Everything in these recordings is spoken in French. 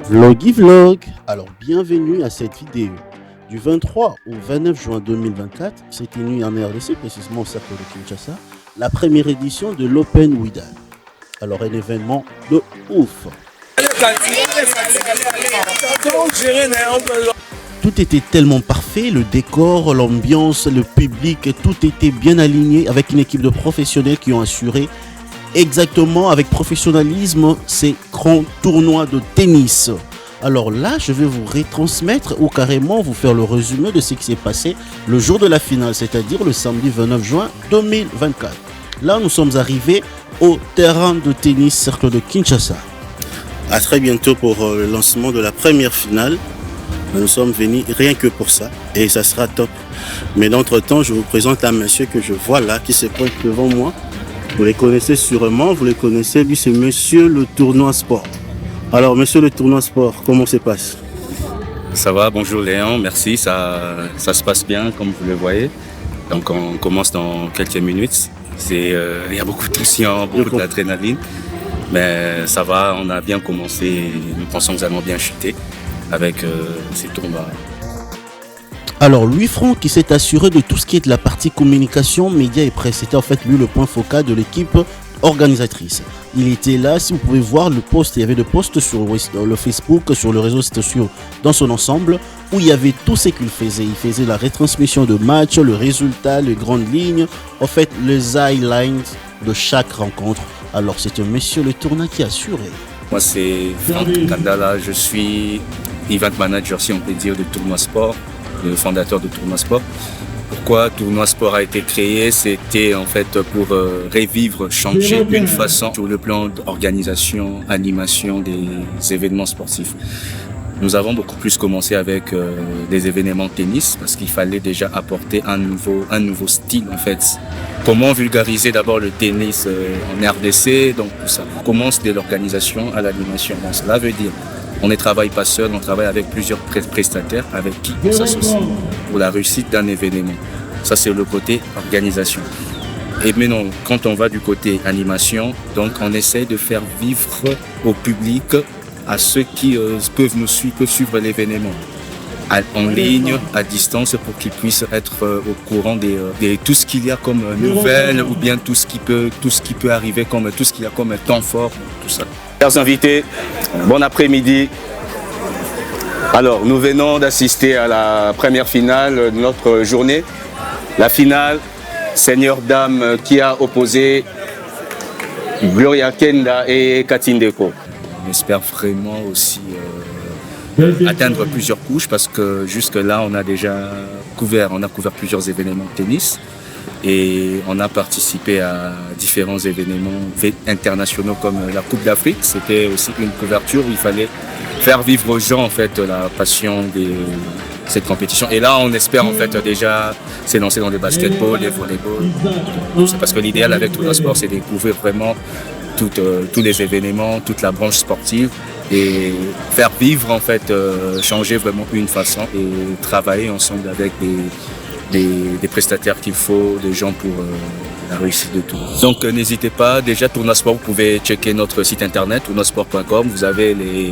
Vloggy Vlog. Alors bienvenue à cette vidéo. Du 23 au 29 juin 2024, s'est tenue en RDC, précisément au cercle de Kinshasa, la première édition de l'Open Widal. Alors un événement de ouf. Tout était tellement parfait, le décor, l'ambiance, le public, tout était bien aligné avec une équipe de professionnels qui ont assuré exactement avec professionnalisme ces grands tournois de tennis. Alors là, je vais vous retransmettre ou carrément vous faire le résumé de ce qui s'est passé le jour de la finale, c'est-à-dire le samedi 29 juin 2024. Là, nous sommes arrivés au terrain de tennis cercle de Kinshasa. À très bientôt pour le lancement de la première finale. Nous sommes venus rien que pour ça et ça sera top. Mais d'entre-temps, je vous présente un monsieur que je vois là qui se pointe devant moi. Vous les connaissez sûrement, vous les connaissez, lui c'est Monsieur le Tournoi Sport. Alors Monsieur le Tournoi Sport, comment ça se passe? Ça va, bonjour Léon, merci, ça se passe bien comme vous le voyez. Donc on commence dans quelques minutes. Il y a beaucoup de pression, beaucoup d'adrénaline, mais ça va, on a bien commencé, nous pensons que nous allons bien chuter avec ces tournois. Alors Louis Franck qui s'est assuré de tout ce qui est de la partie communication, médias et presse. C'était en fait lui le point focal de l'équipe organisatrice. Il était là, si vous pouvez voir le post, il y avait des posts sur le Facebook, sur le réseau social dans son ensemble, où il y avait tout ce qu'il faisait. Il faisait la retransmission de match, le résultat, les grandes lignes, en fait les highlights de chaque rencontre. Alors c'est un monsieur le tournoi qui a assuré. Moi c'est Franck Kandala, je suis event manager si on peut dire de Tournoi Sport, le fondateur de Tournoi Sport. Pourquoi Tournoi Sport a été créé? C'était en fait pour revivre, changer d'une façon sur le plan d'organisation, animation des événements sportifs. Nous avons beaucoup plus commencé avec des événements tennis parce qu'il fallait déjà apporter un nouveau style en fait. Comment vulgariser d'abord le tennis en RDC, donc tout ça. On commence de l'organisation à l'animation. Donc cela veut dire on ne travaille pas seul, on travaille avec plusieurs prestataires avec qui on s'associe pour la réussite d'un événement. Ça, c'est le côté organisation. Et maintenant, quand on va du côté animation, donc on essaie de faire vivre au public, à ceux qui peuvent suivre l'événement en ligne, à distance, pour qu'ils puissent être au courant de tout ce qu'il y a comme nouvelles ou bien tout ce qui peut arriver, comme tout ce qu'il y a comme temps fort, tout ça. Chers invités, bon après-midi. Alors, nous venons d'assister à la première finale de notre journée. La finale, Seigneur Dame qui a opposé Gloria Kenda et Katine Deko. On espère vraiment aussi atteindre plusieurs couches parce que jusque-là, on a couvert plusieurs événements de tennis. Et on a participé à différents événements internationaux comme la Coupe d'Afrique. C'était aussi une couverture où il fallait faire vivre aux gens en fait la passion de cette compétition. Et là, on espère en fait déjà s'élancer dans le basketball, le volleyball. C'est parce que l'idéal avec Tournoi Sport, c'est de découvrir vraiment tous les événements, toute la branche sportive et faire vivre en fait, changer vraiment une façon et travailler ensemble avec des prestataires qu'il faut, des gens pour la réussite de tout. Donc n'hésitez pas, déjà Tournoi Sport, vous pouvez checker notre site internet tournoisport.com, vous avez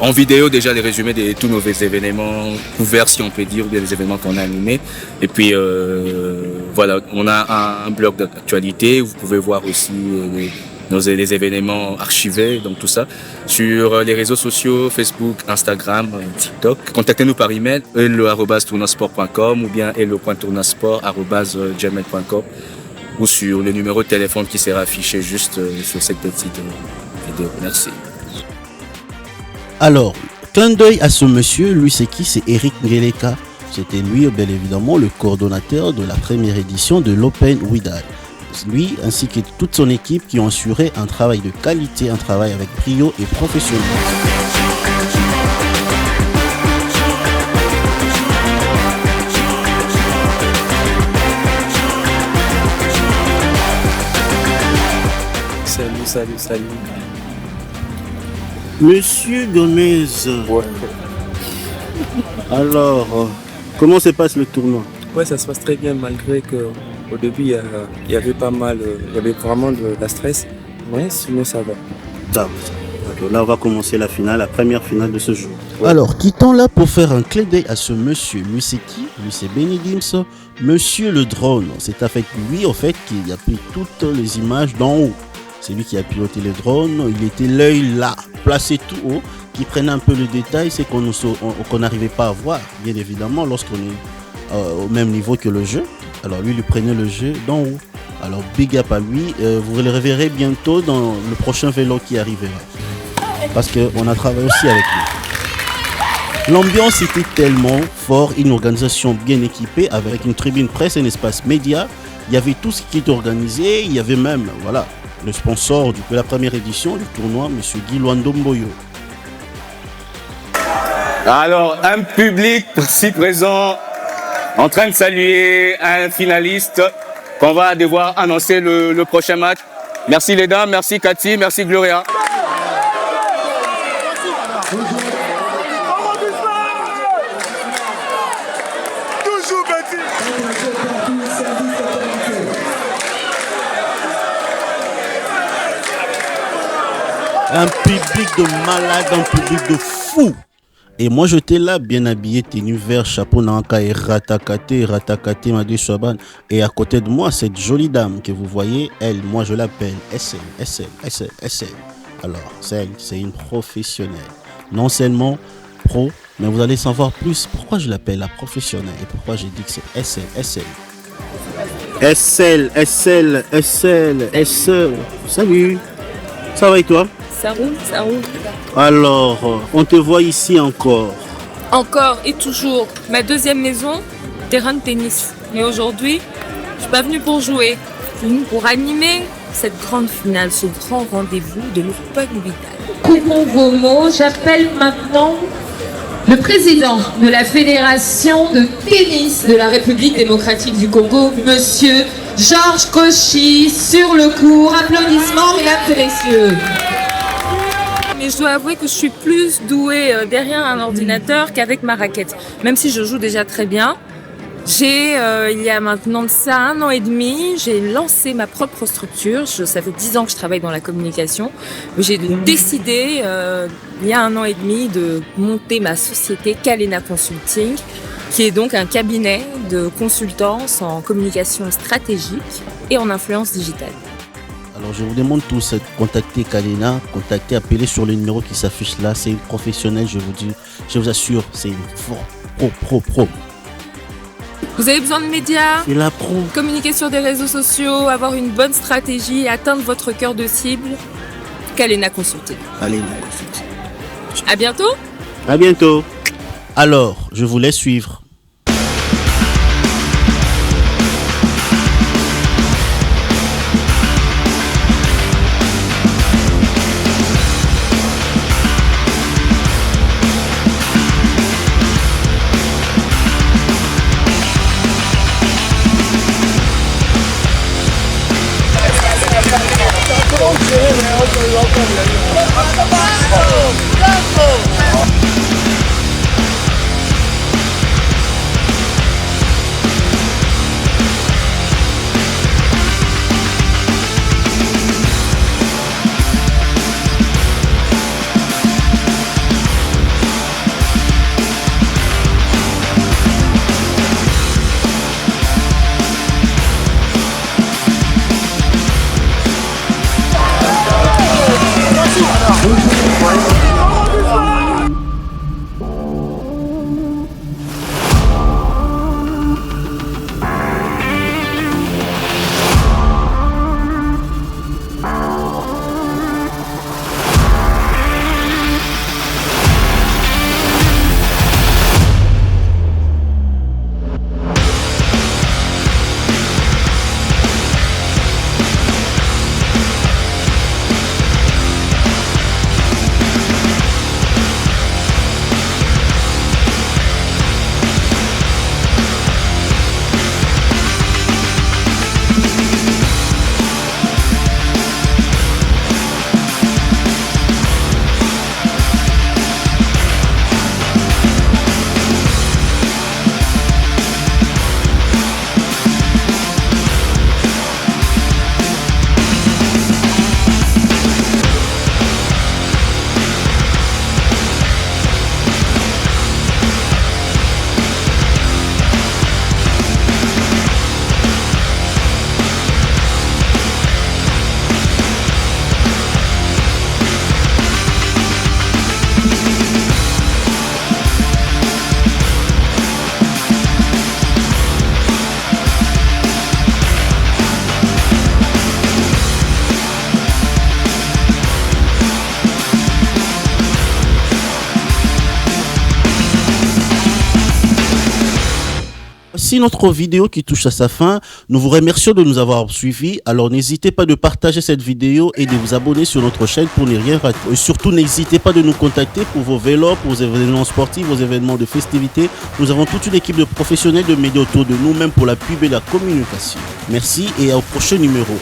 en vidéo déjà les résumés de tous nos événements couverts si on peut dire, des événements qu'on a animés. Et puis voilà, on a un blog d'actualité, vous pouvez voir aussi les événements archivés, donc tout ça, sur les réseaux sociaux, Facebook, Instagram, TikTok. Contactez-nous par email, hello@tournoisport.com ou bien hello.tournoisport@gmail.com ou sur le numéro de téléphone qui sera affiché juste sur cette petite vidéo. Merci. Alors, clin d'œil à ce monsieur, lui c'est qui? C'est Eric Ngeleka. C'était lui, bien évidemment, le coordonnateur de la première édition de l'Open Widal. Lui ainsi que toute son équipe qui ont assuré un travail de qualité, un travail avec brio et professionnalisme. Salut. Monsieur Gomez, Ouais. alors, comment se passe le tournoi? Ouais, ça se passe très bien malgré qu'au début il y avait pas mal, il y avait vraiment de la stress. Ouais, sinon ça va. Donc là, on va commencer la finale, la première finale de ce jour. Alors, quittons là pour faire un clé d'œil à ce monsieur. Lui, c'est qui? Lui, c'est Benny Dims, monsieur le drone. C'est avec lui, en fait, qu'il a pris toutes les images d'en haut. C'est lui qui a piloté le drone. Il était l'œil là, placé tout haut, qui prenait un peu le détail, c'est qu'on n'arrivait pas à voir, bien évidemment, lorsqu'on est au même niveau que le jeu. Alors lui, il prenait le jeu d'en haut. Alors big up à lui. Vous le reverrez bientôt dans le prochain vélo qui arrivera. Parce qu'on a travaillé aussi avec lui. L'ambiance était tellement forte, une organisation bien équipée avec une tribune presse et un espace média. Il y avait tout ce qui était organisé. Il y avait même le sponsor de la première édition du tournoi, M. Guy Luandomboyo. Alors, un public si présent en train de saluer un finaliste qu'on va devoir annoncer le prochain match. Merci les dames, merci Cathy, merci Gloria. Un public de malade, un public de fou. Et moi, j'étais là, bien habillé, tenue vert, chapeau nanka et ratakate, Madé Chaban. Et à côté de moi, cette jolie dame que vous voyez, elle, moi, je l'appelle SL. Alors, c'est une professionnelle. Non seulement pro, mais vous allez savoir plus pourquoi je l'appelle la professionnelle et pourquoi j'ai dit que c'est SL. Salut. Ça va et toi? Ça roule. Alors, on te voit ici encore. Encore et toujours. Ma deuxième maison, terrain de tennis. Mais aujourd'hui, je suis pas venue pour jouer. Je suis venue pour animer cette grande finale, ce grand rendez-vous de l'Open Vital. Coupons vos mots. J'appelle maintenant le président de la Fédération de tennis de la République démocratique du Congo, monsieur Georges Cauchy, sur le court. Applaudissements, mesdames et messieurs. Mais je dois avouer que je suis plus douée derrière un ordinateur qu'avec ma raquette. Même si je joue déjà très bien. Il y a maintenant de ça 1 an et demi, j'ai lancé ma propre structure. Ça fait 10 ans que je travaille dans la communication. J'ai décidé, il y a 1 an et demi, de monter ma société Kalena Consulting, qui est donc un cabinet de consultance en communication stratégique et en influence digitale. Alors je vous demande tous, contactez Kalena, appelez sur le numéro qui s'affiche là. C'est une professionnelle, je vous assure, c'est une pro. Vous avez besoin de médias, c'est la pro. Communiquer sur des réseaux sociaux, avoir une bonne stratégie, atteindre votre cœur de cible. Kalena Consulting. À bientôt. À bientôt. Alors, je vous laisse suivre. ici notre vidéo qui touche à sa fin. Nous vous remercions de nous avoir suivis. Alors n'hésitez pas de partager cette vidéo et de vous abonner sur notre chaîne pour ne rien rater. Et surtout n'hésitez pas de nous contacter pour vos vélos, pour vos événements sportifs, vos événements de festivités. Nous avons toute une équipe de professionnels de médias autour de nous, même pour la pub et la communication. Merci et au prochain numéro.